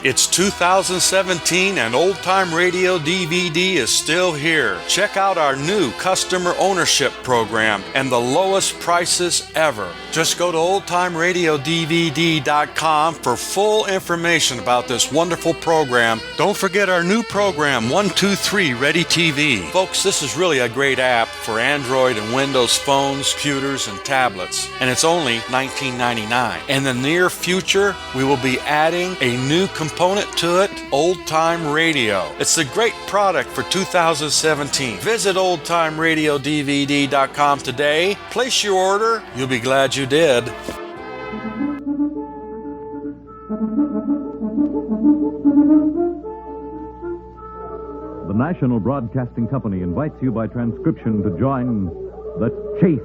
It's 2017 and Old Time Radio DVD is still here. Check out our new customer ownership program and the lowest prices ever. Just go to oldtimeradiodvd.com for full information about this wonderful program. Don't forget our new program, 123 Ready TV. Folks, this is really a great app for Android and Windows phones, computers, and tablets. And it's only $19.99. In the near future, we will be adding a new component to it, Old Time Radio. It's a great product for 2017. Visit oldtimeradiodvd.com today. Place your order. You'll be glad you did. The National Broadcasting Company invites you by transcription to join The Chase.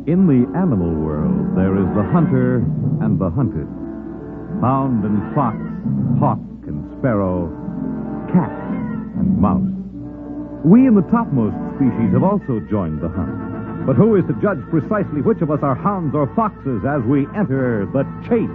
In the animal world, there is the hunter and the hunted. Hound and fox, hawk and sparrow, cat and mouse. We in the topmost species have also joined the hunt. But who is to judge precisely which of us are hounds or foxes as we enter the chase?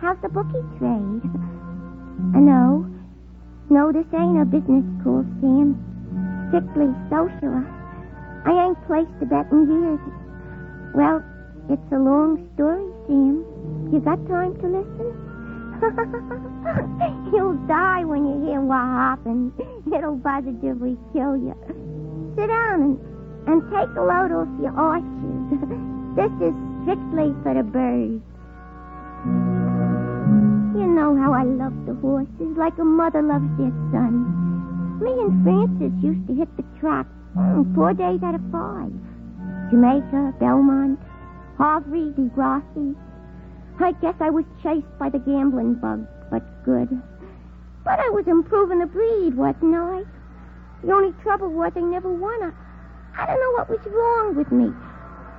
How's the bookie trade? No, this ain't a business call, Sam. Strictly social. I ain't placed a bet in years. Well, it's a long story, Sam. You got time to listen? You'll die when you hear what happened. It'll positively kill you. Sit down and take a load off your arches. This is strictly for the birds. You know how I love the horses, like a mother loves their son. Me and Francis used to hit the track 4 days out of 5. Jamaica, Belmont, Havre, Degrassi. I guess I was chased by the gambling bug, but good. But I was improving the breed, wasn't I? The only trouble was I never won. I don't know what was wrong with me.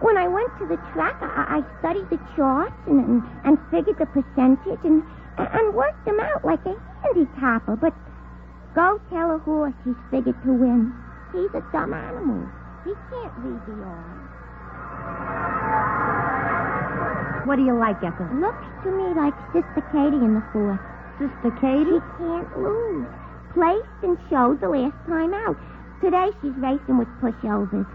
When I went to the track, I studied the charts and figured the percentage and worked them out like a handicapper. But go tell a horse he's figured to win. He's a dumb animal. He can't read the odds. What do you like, Ethel? Looks to me like Sister Katie in the fourth. Sister Katie? She can't lose. Placed and showed the last time out. Today she's racing with pushovers.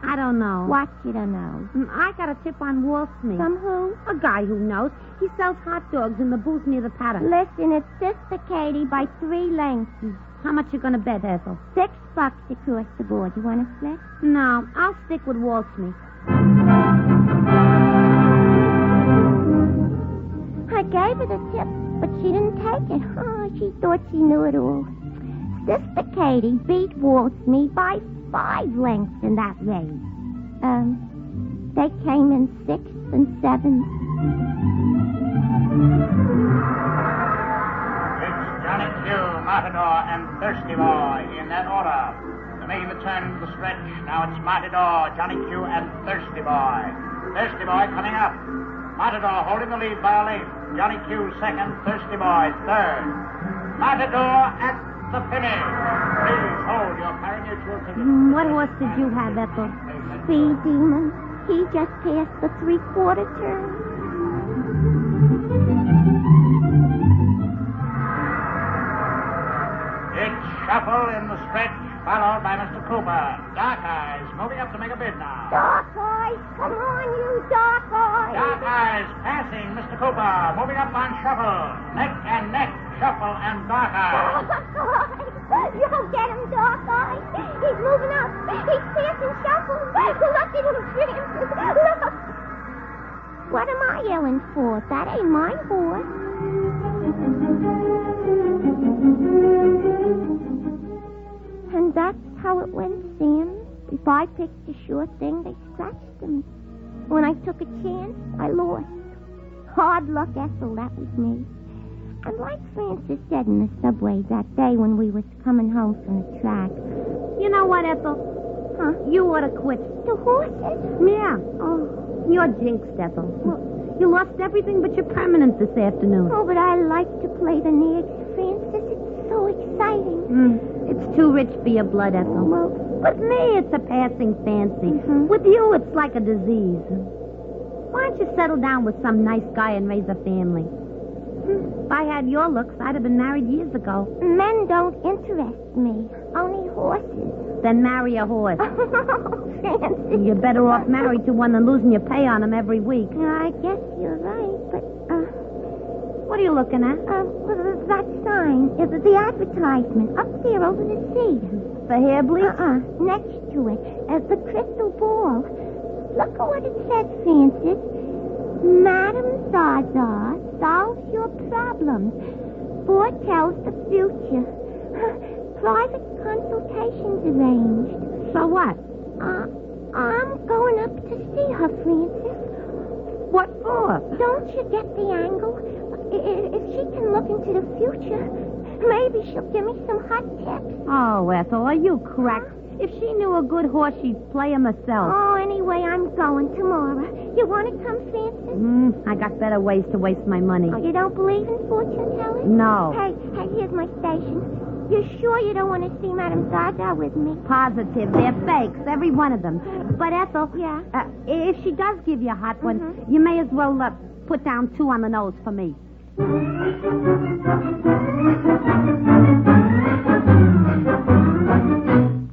I don't know. What you don't know? I got a tip on Wall Street. From who? A guy who knows. He sells hot dogs in the booth near the paddock. Listen, it's Sister Katie by 3 lengths. How much you gonna bet, Ethel? $6 across the board. You want to split? No, I'll stick with Wall Street. I gave her the tip, but she didn't take it. Oh, she thought she knew it all. Sister Katie beat Wall Street by 5 lengths in that race. They came in 6 and 7. It's Johnny Q, Matador, and Thirsty Boy in that order. They're making the turn into the stretch. Now it's Matador, Johnny Q, and Thirsty Boy. Thirsty Boy coming up. Matador holding the lead by a length. Johnny Q second, Thirsty Boy third. Matador at the finish. Please hold your pari-mutuel ticket. What horse did you have, Ethel? Speed Demon. He just passed the 3/4 turn. It's Shuffle in the stretch, followed by Mr. Cooper. Dark Eyes moving up to make a bid now. Dark Eyes, come on, you Dark Eyes. Dark Eyes passing Mr. Cooper, moving up on Shuffle. Neck and neck, Shuffle and Dark Eyes. Dark Eyes. You'll get him, Dark Eyes. He's moving up. He's passing Shuffle. Lucky little Francis. What am I yelling for? That ain't my horse. And that's how it went, Sam. If I picked a sure thing, they scratched him. When I took a chance, I lost. Hardluck, Ethel, that was me. And like Francis said in the subway that day when we was coming home from the track. You know what, Ethel? Huh? You ought to quit. The horses? Yeah. Oh. You're jinxed, Ethel. You lost everything but your permanent this afternoon. Oh, but I like to play the nags, Francis. It's so exciting. It's too rich for your blood, Ethel. Well, with me, it's a passing fancy. Mhm. With you, it's like a disease. Why don't you settle down with some nice guy and raise a family? If I had your looks, I'd have been married years ago. Men don't interest me. Only horses. Then marry a horse. Francis. You're better off married to one than losing your pay on him every week. I guess you're right, but, What are you looking at? that sign, the advertisement, up there over the seat. For hair bleach? Next to it, the crystal ball. Look at what it says, Francis. Madame Zaza solves your problems, foretells the future. Private consultations arranged. So what? I'm going up to see her, Francis. What for? Don't you get the angle? If she can look into the future, maybe she'll give me some hot tips. Oh, Ethel, are you cracked? If she knew a good horse, she'd play him herself. Oh, anyway, I'm going tomorrow. You want to come, Francis? I got better ways to waste my money. Oh, you don't believe in fortune telling? No. Hey, here's my station. You sure you don't want to see Madame Zaza with me? Positive. They're fakes, every one of them. But, Ethel, Yeah? if she does give you a hot one, you may as well put down 2 on the nose for me.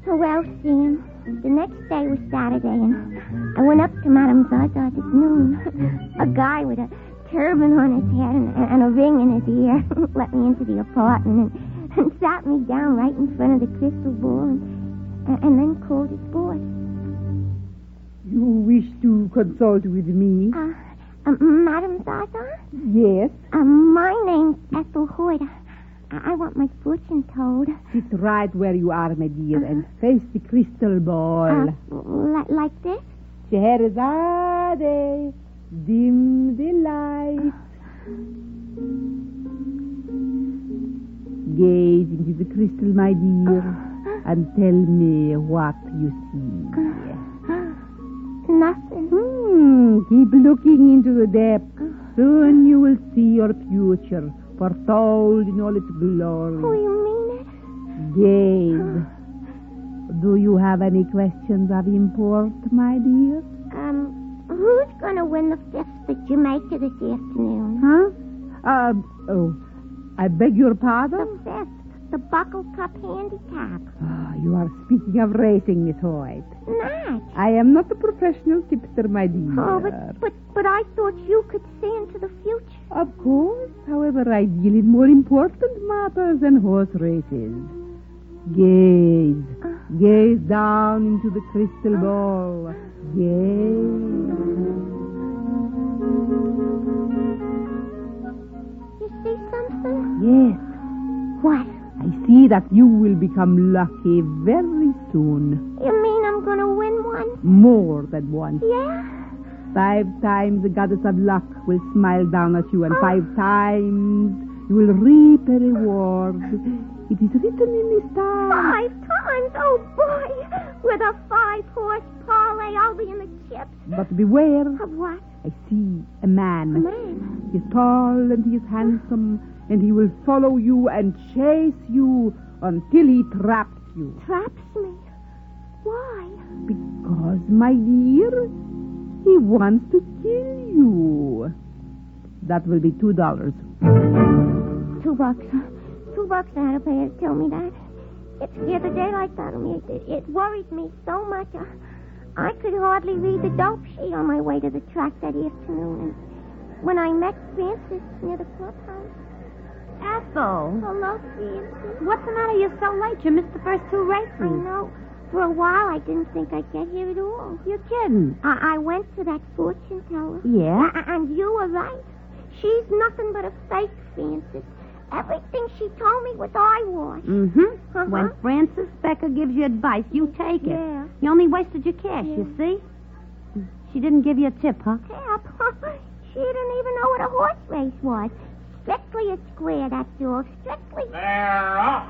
Well, Sam, the next day was Saturday, and I went up to Madame Zaza at noon. A guy with a turban on his head and a ring in his ear let me into the apartment and sat me down right in front of the crystal ball and then called his boss. You wish to consult with me? Madame Zaza? Yes. My name's Ethel Hoyt. I want my fortune told. Sit right where you are, my dear, and face the crystal ball. Like this? Scheherazade, dim the light. Gaze into the crystal, my dear, and tell me what you see. Nothing. Keep looking into the depths. Soon you will see your future, foretold in all its glory. Oh, you mean Gaze. Do you have any questions of import, my dear? it? Who's gonna win the fifth at Jamaica this afternoon? Huh? I beg your pardon? The fifth. The Buckle Cup Handicap. You are speaking of racing, Miss Hoyt. Natch. I am not a professional tipster, my dear. Oh, but I thought you could see into the future. Of course. However, I deal in more important matters than horse races. Gaze. Gaze down into the crystal ball. Gaze. You see something? Yes. What? I see that you will become lucky very soon. You mean I'm gonna win one? More than once. Yeah? 5 times the goddess of luck will smile down at you, and 5 times you will reap a reward. It is written in the stars. 5 times? Oh, boy. With a 5-horse parlay, I'll be in the chips. But beware. Of what? I see a man. A man? He is tall and he is handsome, and he will follow you and chase you until he traps you. Traps me? Why? Because, my dear, he wants to kill you. That will be $2. $2. $2 I had to pay her to tell me that. It scared the daylight out of me. It worried me so much. I could hardly read the dope sheet on my way to the track that afternoon. And when I met Francis near the clubhouse. Ethel. Hello, Francis. What's the matter? You're so late. You missed the first 2 races. I know. For a while, I didn't think I'd get here at all. You're kidding. I went to that fortune teller. Yeah? And you were right. She's nothing but a fake, Francis. Everything she told me was eyewash. Mm-hmm. When Frances Becker gives you advice, you take it. Yeah. You only wasted your cash, you see? She didn't give you a tip, huh? Tip? She didn't even know what a horse race was. Strictly a square, that's all. Strictly. They're off.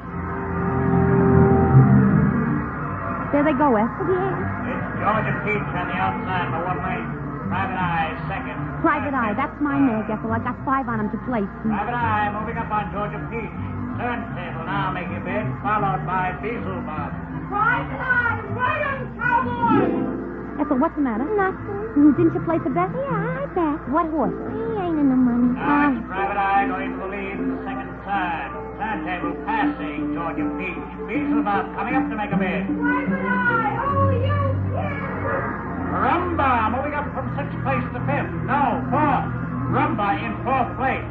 There they go, Ethel. Yeah. It's Georgia Peach on the outside for one lane. Private Eye, second. Private Eye, that's my nag, Ethel. I got 5 on him to place. Private Eye moving up on Georgia Peach. Turntable now making bid, followed by Beelzebub. Private Eye, right on, cowboy! Ethel, what's the matter? Nothing. Didn't you place a bet? Yeah, I bet. What horse? He ain't in the money. Now it's Private Eye going to the lead in the second turn. Turntable passing Georgia Peach. Beelzebub coming up to make a bid. Private Eye, oh, you Rumba moving up from 6th place to 5th. No, 4th. Rumba in 4th place.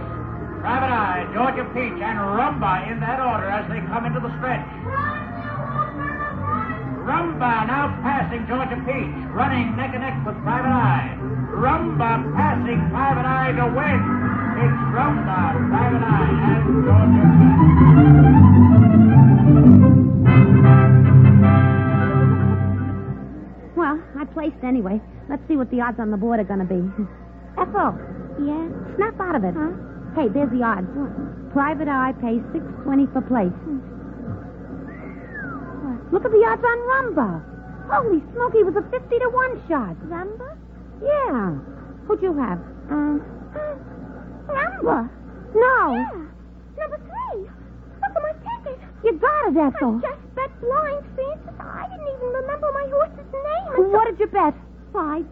Private Eye, Georgia Peach, and Rumba in that order as they come into the stretch. Rumba now passing Georgia Peach, running neck and neck with Private Eye. Rumba passing Private Eye to win. It's Rumba, Private Eye, and Georgia Peach. Well, I placed anyway. Let's see what the odds on the board are going to be. Ethel. Yeah? Snap out of it. Huh? Hey, there's the odds. Private Eye pays $6.20 for place. Look at the odds on Rumba. Holy smoke, he was a 50 to 1 shot. Rumba? Yeah. Who'd you have? Rumba? No. Yeah. Number 3. Look at my ticket. You got it, Ethel. I just bet blind, Francis. I didn't even remember my horse's name. until- What did you bet? $5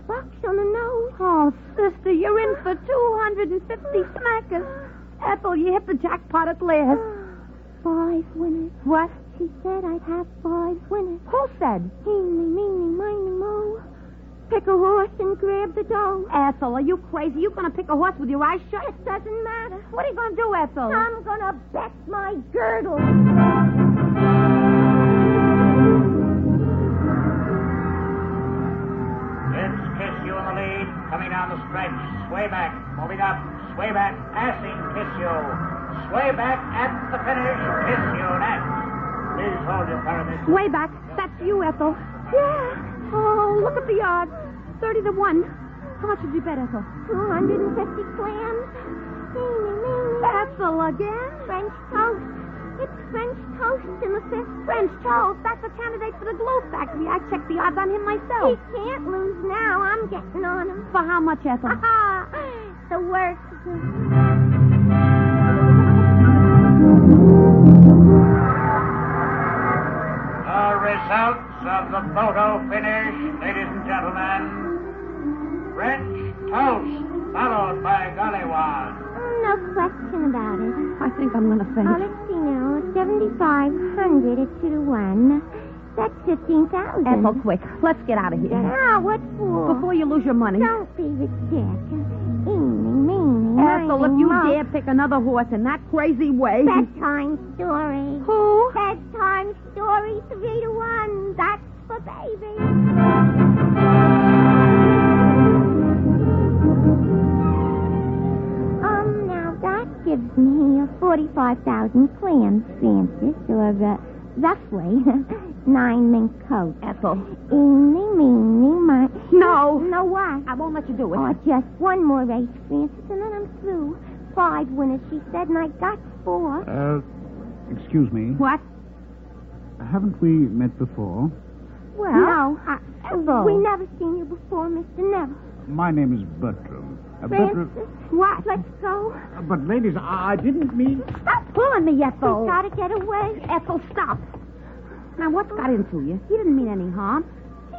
on the nose. Oh, sister, you're in for 250 smackers. Ethel, you hit the jackpot at last. 5 winners. What? She said I'd have 5 winners. Who said? Eeny, meeny, miny, mo. Pick a horse and grab the dough. Ethel, are you crazy? You going to pick a horse with your eyes shut? It doesn't matter. What are you going to do, Ethel? I'm gonna bet my girdle. It's Kiss You in the lead, coming down the stretch. Sway back, moving up. Sway back, passing Kiss You. Sway back at the finish. Kiss You next. Please hold your pyramid. Way back. That's you, Ethel. Yeah. Oh, look at the odds. 30 to 1. How much did you bet, Ethel? 250 clams. Eeny, meeny. Ethel again? French toast. It's French toast in the 5th. French toast. That's a candidate for the glue factory. I checked the odds on him He myself. can't lose now. I'm getting on him. For how much, Ethel? The works. The results of the photo finish, ladies and gentlemen. French toast, followed by Gollywog. No question about it. I think I'm going to faint. Let's see now. 7,500 at 2 to 1. That's 15,000. Ethel, quick. Let's get out of here. Ah, what for? Before you lose your money. Don't be ridiculous. Eeny, meeny, Ethel, if miny, you mo. dare pick another horse in that crazy way. Bedtime story. Who? Bedtime story 3 to 1. That's for baby. Now that gives me 45,000 clams, Francis, or roughly 9 mink coats. Ethel. Eeny, meeny, miny. No. No what? I won't let you do it. Oh, just one more race, Francis, and then I'm through. 5 winners, she said, and I got 4. Excuse me. What? Haven't we met before? Well, No, Ethel. we never seen you before, Mr. Never. My name is Bertram. Francis, what? Let's go. But, ladies, I didn't mean... Stop pulling me, Ethel. We gotta get away. Ethel, stop. Now, what's got into you? He didn't mean any harm.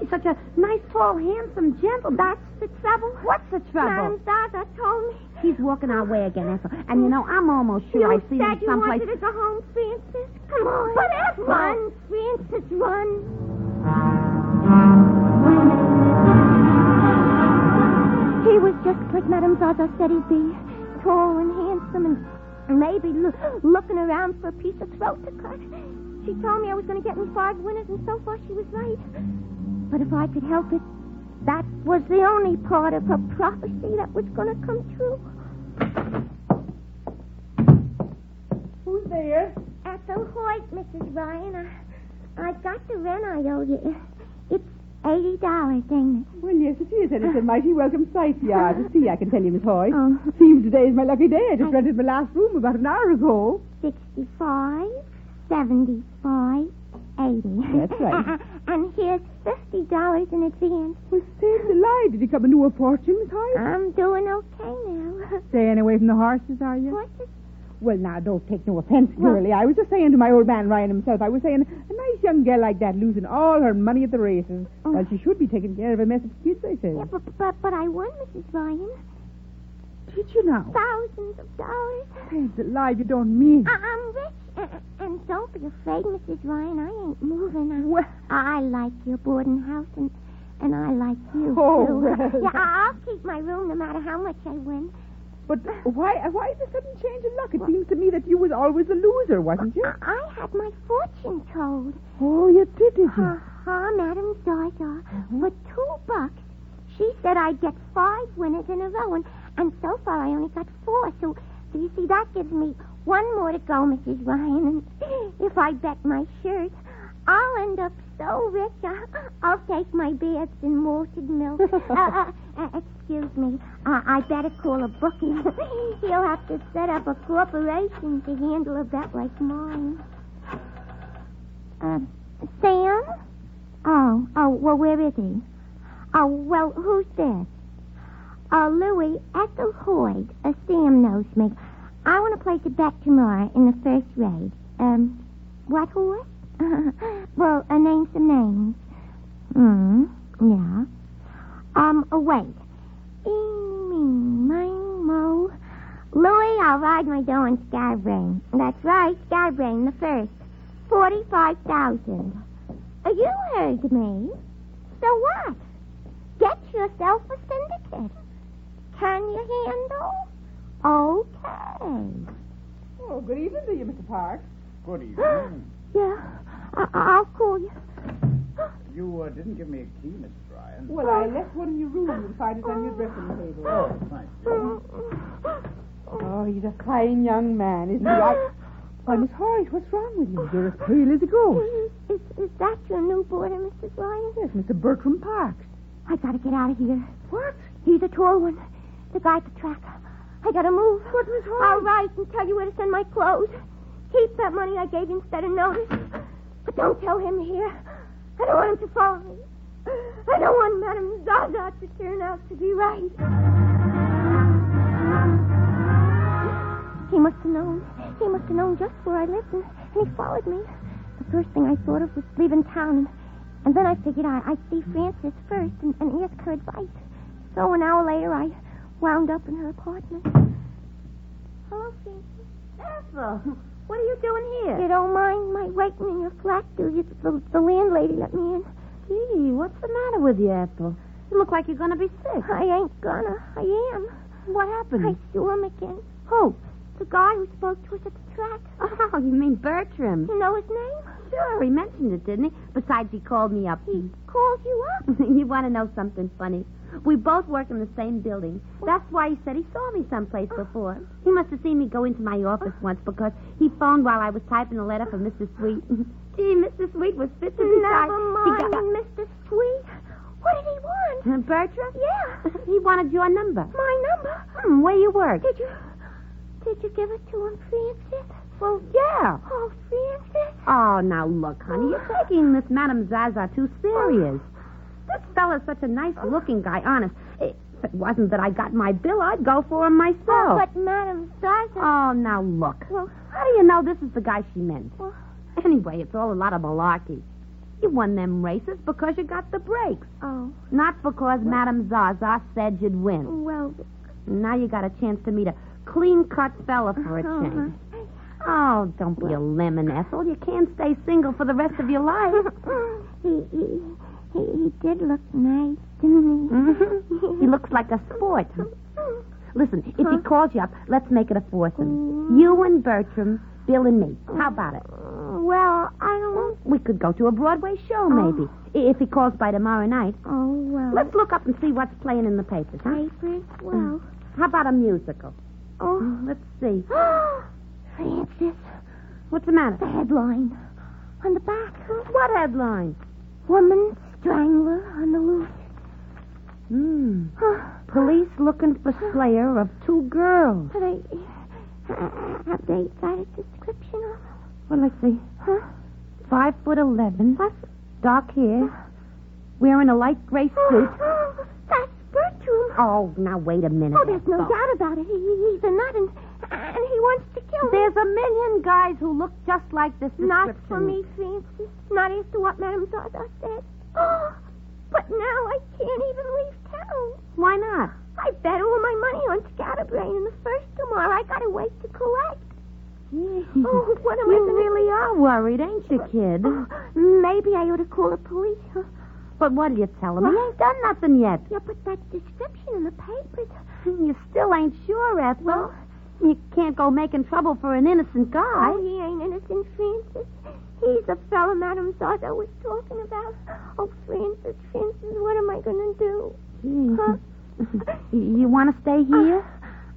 He's such a nice, tall, handsome gentleman. That's the trouble. What's the trouble? Madam Zaza told me. He's walking our way again, Ethel. And, you know, I'm almost sure I see You him said you someplace. wanted to go home, Francis. Come on. But Ethel... Run, Francis, run. He was just like Madame Zaza said he'd be. Tall and handsome and maybe looking around for a piece of throat to cut. She told me I was going to get me 5 winners, and so far she was right. But if I could help it, that was the only part of her prophecy that was going to come true. Who's there? Ethel Hoyt, Mrs. Ryan. I got the rent I owe you. It's $80, ain't it? Well, yes, it is, and it's a mighty welcome sight for you to see, I can tell you, Miss Hoyt. Oh. Seems today is my lucky day. I just rented my last room about an hour ago. 65, 75, 80. That's right. And here's $50 in advance. Well, save the lie. Did you come into a fortune, Miss Hoyt? I'm doing okay now. Staying away from the horses, are you? Horses? Well, now, don't take no offense, girlie. I was just saying to my old man Ryan himself, I was saying, a nice young girl like that losing all her money at the races. Well, she should be taking care of a mess of kids, I say. Yeah, but I won, Mrs. Ryan. Did you now? Thousands of dollars. Save the lie, you don't mean. I'm rich. And don't be afraid, Mrs. Ryan. I ain't moving. Well, I like your boarding house, and I like you, Oh, too. well. Yeah, I'll keep my room no matter how much I win. but why the sudden change in luck? It seems to me that you was always a loser, wasn't you? I had my fortune told. Oh, you did you? Madam Zaza. For $2, she said I'd get 5 winners in a row, and so far I only got 4. So you see, that gives me 1 more to go, Mrs. Ryan. And if I bet my shirt, I'll end up so rich, I'll take my baths in malted milk. Excuse me. I better call a bookie. He'll have to set up a corporation to handle a bet like mine. Sam? Oh, well, where is he? Oh, well, who's this? Louis, Ethel Hoyt. Sam knows me. I want to place a bet tomorrow in the first race. What horse? Well, name some names. Yeah. Wait. Mo. Louis, I'll ride my dough in Scatterbrain. That's right, Scatterbrain, the first. 45,000. You heard me. So what? Get yourself a syndicate. Can you handle? Okay. Oh, good evening to you, Mr. Parks. Good evening. Yeah, I'll call you. You didn't give me a key, Mrs. Ryan. Well, I left one in your room. You'll find it on your dressing table. Oh, thank you. Oh, he's a fine young man, isn't he? Why, Miss Hoyt, what's wrong with you? You're as pale as a ghost. Is that your new boarder, Mrs. Ryan? Yes, Mr. Bertram Parks. I gotta get out of here. What? He's a tall one. The guy at the track. I gotta move. But, Miss Hoyt... I'll write and tell you where to send my clothes. Keep that money I gave you instead of notice. But don't tell him here. I don't want him to follow me. I don't want Madame Zaza to turn out to be right. He must have known. He must have known just where I lived, and he followed me. The first thing I thought of was leaving town, and then I figured I'd see Frances first and ask her advice. So an hour later, I wound up in her apartment. Hello, Frances. Ethel, what are you doing here? You don't mind my waiting in your flat, do you? The landlady let me in. Gee, what's the matter with you, Ethel? You look like you're going to be sick. I ain't gonna. I am. What happened? I saw him again. Who? The guy who spoke to us at the track. Oh, you mean Bertram. You know his name? Sure, he mentioned it, didn't he? Besides, he called me up. He called you up? You want to know something funny? We both work in the same building. That's why he said he saw me someplace before. He must have seen me go into my office once because he phoned while I was typing a letter for Mr. Sweet. Gee, Mr. Sweet was fit to be tied. Never mind, Mr. Sweet. What did he want? Bertram? Yeah. He wanted your number. My number? Where you work? Did you give it to him, Francis? Well, yeah. Oh, Francis. Oh, now look, honey, you're taking this Madame Zaza too serious. This fella's such a nice-looking guy, honest. If it wasn't that I got my bill, I'd go for him myself. Oh, but Madame Zaza... Oh, now look. Well, how do you know this is the guy she meant? Well, anyway, it's all a lot of malarkey. You won them races because you got the breaks. Oh. Not because Madame Zaza said you'd win. Well... Now you got a chance to meet a clean-cut fella for a change. Oh, don't be a lemon, Ethel. You can't stay single for the rest of your life. He did look nice, didn't he? Mm-hmm. He looks like a sport. Listen, if he calls you up, let's make it a foursome. You and Bertram, Bill and me. How about it? Well, I We could go to a Broadway show, maybe, if he calls by tomorrow night. Oh, well. Let's look up and see what's playing in the papers, huh? Papers? Well. How about a musical? Oh. Let's see. Francis, What's the matter? the headline. On the back. What headline? Woman strangler on the loose. Police looking for slayer of 2 girls. Have they got a description of them? Well, let's see. 5'11". What? Dark hair. Wearing a light gray suit. That's Bertram. Oh, now wait a minute. Oh, there's no Ethel. doubt about it. He's a nut, and he wants to kill me. There's a million guys who look just like this description. Not for me, Francis. Not after what Madame Zaza said. Oh, but now I can't even leave town. Why not? I bet all my money on scatterbrain in the first tomorrow. I gotta wait to collect. Oh, what am I You gonna really are worried, ain't you, kid? Maybe I ought to call the police. But what'll you tell him? He ain't done nothing yet. Yeah, but that description in the papers. You still ain't sure, Ethel. You can't go making trouble for an innocent guy. Oh, he ain't innocent, Francis. He's the fella Madame Zaza was talking about. Oh, Francis, what am I gonna do? Huh? You want to stay here?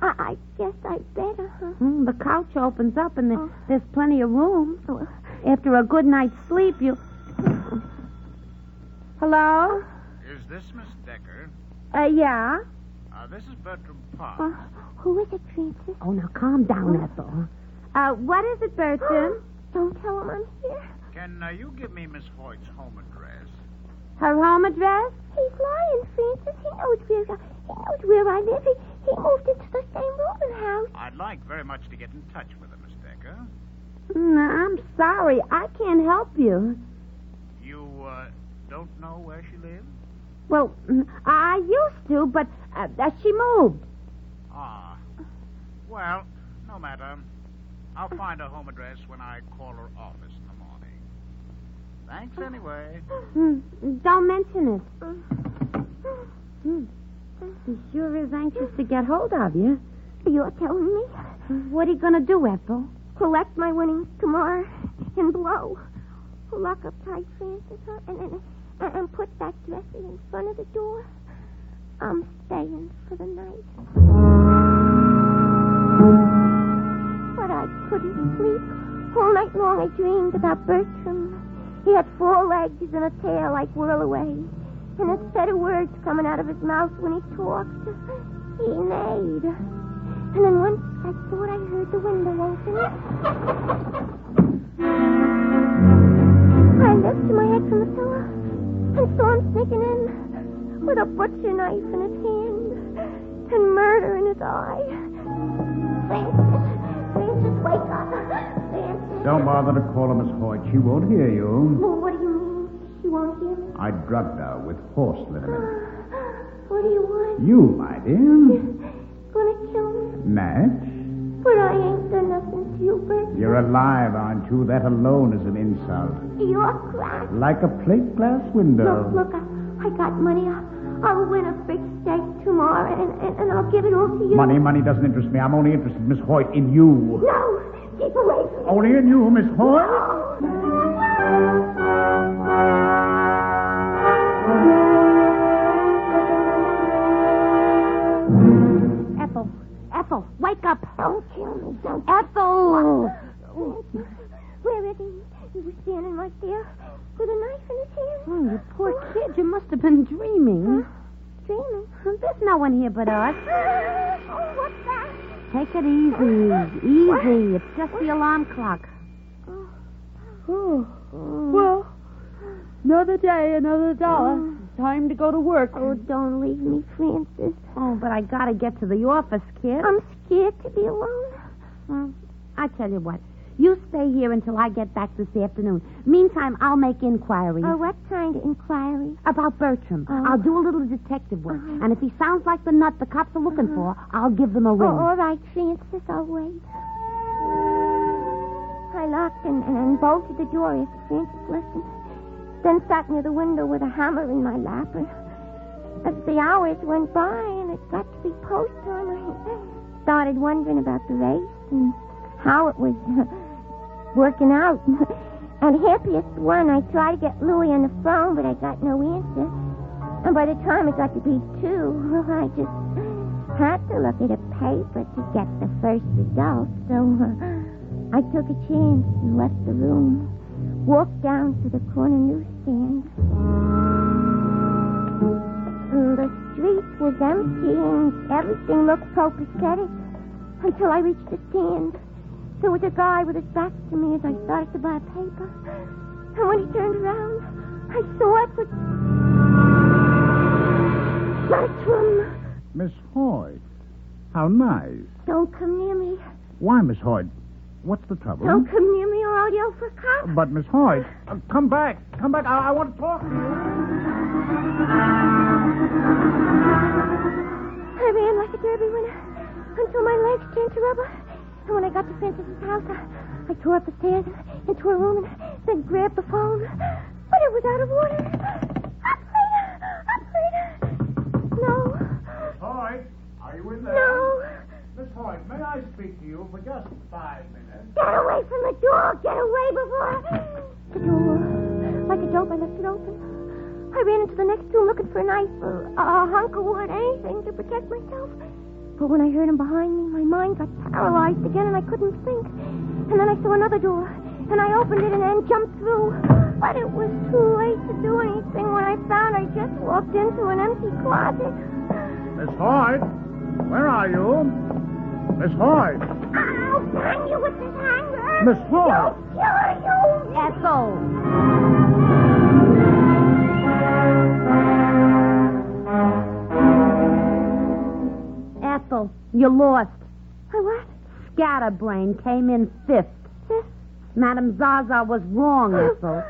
I guess I'd better, huh? The couch opens up and there's plenty of room. After a good night's sleep, you... Hello? Is this Miss Decker? Yeah? This is Bertram Park. Who is it, Francis? Oh, now calm down, Ethel. What is it, Bertram? Don't tell him I'm here. Can you give me Miss Hoyt's home address? Her home address? He's lying, Francis. He knows where I live. He moved into the same rooming house. I'd like very much to get in touch with her, Miss Decker. I'm sorry. I can't help you. You, don't know where she lives? Well, I used to, but she moved. Ah. Well, no matter. I'll find her home address when I call her office in the morning. Thanks anyway. Don't mention it. He sure is anxious to get hold of you. You're telling me? What are you going to do, Ethel? Collect my winnings tomorrow and blow. Lock up tight, Francis, huh? And put that dresser in front of the door. I'm staying for the night. But I couldn't sleep. All night long I dreamed about Bertram. He had 4 legs and a tail like Whirlaway. And a set of words coming out of his mouth when he talked. He neighed. And then once I thought I heard the window open. I lifted my head from the pillow and saw him sneaking in with a butcher knife in his hand and murder in his eye. Francis, wake up. Francis. Don't bother to call her Miss Hoyt. She won't hear you. Well, what do you mean? She won't hear me? I drugged her with horse liniment. What do you want? You, my dear. Gonna kill me? Natch? But I ain't done nothing to you, Bert. You're alive, aren't you? That alone is an insult. You're cracked. Like a plate glass window. Look, I got money. I'll win a big stake tomorrow, and I'll give it all to you. Money doesn't interest me. I'm only interested, Miss Hoyt, in you. No, keep away from me. Only in you, Miss Hoyt? Ethel, wake up. Don't kill me. Don't. Ethel! Where is he? He was standing right there with a knife in his hand. Oh, you poor kid. You must have been dreaming. Dreaming? There's no one here but us. Oh, what's that? Take it easy. Easy. It's just the alarm clock. Well, another day, another dollar. Time to go to work. Oh, don't leave me, Francis. Oh, but I gotta get to the office, kid. I'm scared to be alone. Well, I tell you what. You stay here until I get back this afternoon. Meantime, I'll make inquiries. Oh, what kind of inquiry? About Bertram. Oh. I'll do a little detective work. And if he sounds like the nut the cops are looking for, I'll give them a ring. Oh, all right, Francis, I'll wait. I locked and bolted the door after Francis listened. Then sat near the window with a hammer in my lap. As the hours went by and it got to be post time, I started wondering about the race and how it was working out. And happiest one, I tried to get Louie on the phone, but I got no answer. And by the time it got to be 2, I just had to look at a paper to get the first result. So I took a chance and left the room. Walked down to the corner newsstand. The street was empty and everything looked copacetic until I reached the stand. There was a guy with his back to me as I started to buy a paper. And when he turned around, I saw it was Bertram. Miss Hoyt, how nice. Don't come near me. Why, Miss Hoyt? What's the trouble? Don't come near me or I'll yell for cops. But, Miss Hoyt, come back. Come back. I want to talk to you. I ran like a derby winner until my legs turned to rubber. And when I got to Francis's house, I tore up the stairs into a room and then grabbed the phone. But it was out of order. Operator! No. Miss Hoyt, are you in there? No. Miss Hoyt, may I speak to you for just 5 minutes? Get away from the door! Get away before... The door, like a dope, I left it open. I ran into the next room looking for a knife or a hunk of wood, anything to protect myself. But when I heard him behind me, my mind got paralyzed again and I couldn't think. And then I saw another door, and I opened it and then jumped through. But it was too late to do anything when I found I just walked into an empty closet. Miss Hoyt, where are you? Miss Hoyt. I'll bang you with this hanger. Miss Hoyt. You killer, you. Ethel. Ethel, you lost. I what? Scatterbrain came in 5th. Madame Zaza was wrong, Ethel.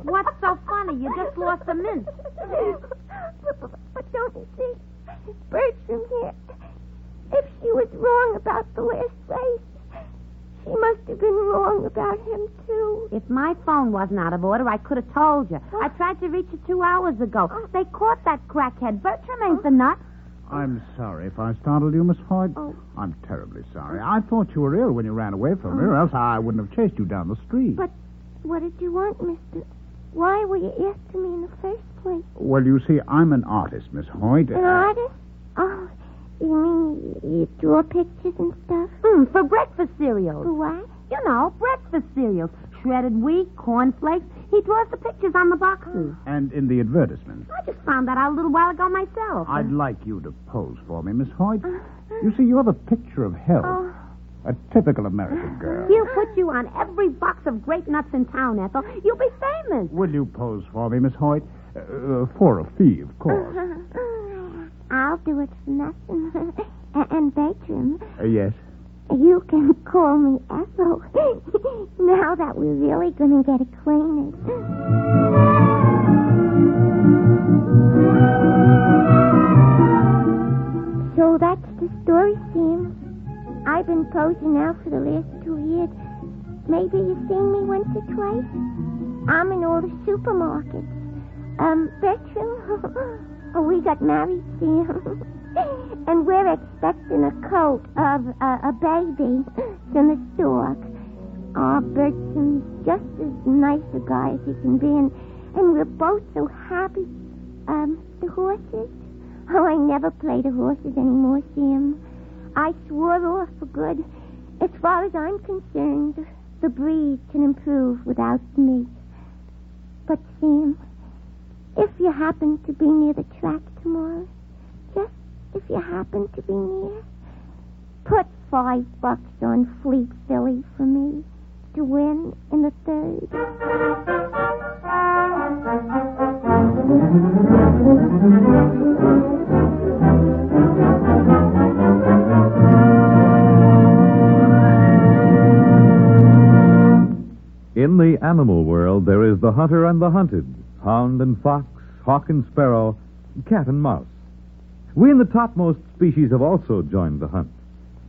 What's so funny? You just lost a mint. But don't you see? Bertram here. If she was wrong about the last race, she must have been wrong about him, too. If my phone wasn't out of order, I could have told you. I tried to reach you 2 hours ago. They caught that crackhead. Bertram ain't the nut. I'm sorry if I startled you, Miss Hoyt. Oh. I'm terribly sorry. I thought you were ill when you ran away from me, or else I wouldn't have chased you down the street. But what did you want, mister? Why were you after me in the first place? Well, you see, I'm an artist, Miss Hoyt. An artist? Oh, you mean you draw pictures and stuff? For breakfast cereals. For what? You know, breakfast cereals. Shredded wheat, cornflakes. He draws the pictures on the boxes. And in the advertisement. I just found that out a little while ago myself. I'd like you to pose for me, Miss Hoyt. You see, you're the picture of health. A typical American girl. He'll put you on every box of grape nuts in town, Ethel. You'll be famous. Will you pose for me, Miss Hoyt? For a fee, of course. I'll do it for nothing. And Bertram, Yes? you can call me Ethel. Now that we're really going to get acquainted. So that's the story, Sam. I've been posing now for the last 2 years. Maybe you've seen me once or twice. I'm in all the supermarkets. Bertram, we got married, Sam. And we're expecting a coat of a baby from the store. Oh, Bertram's just as nice a guy as he can be, and we're both so happy. The horses? Oh, I never play the horses anymore, Sam. I swore off for good. As far as I'm concerned, the breed can improve without me. But, Sam, if you happen to be near the track tomorrow, just if you happen to be near, put $5 on Fleet Philly for me to win in the 3rd. In the animal world, there is the hunter and the hunted, hound and fox, hawk and sparrow, cat and mouse. We in the topmost species have also joined the hunt.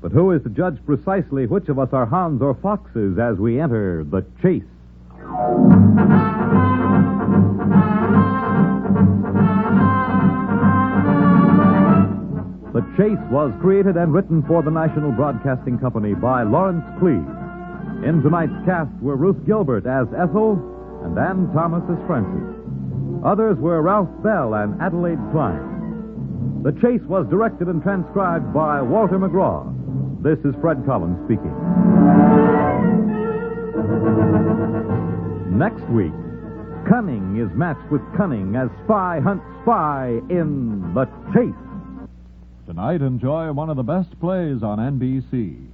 But who is to judge precisely which of us are hounds or foxes as we enter the chase? The Chase was created and written for the National Broadcasting Company by Lawrence Cleave. In tonight's cast were Ruth Gilbert as Ethel and Ann Thomas as Frances. Others were Ralph Bell and Adelaide Klein. The Chase was directed and transcribed by Walter McGraw. This is Fred Collins speaking. Next week, cunning is matched with cunning as spy hunts spy in The Chase. Tonight, enjoy one of the best plays on NBC.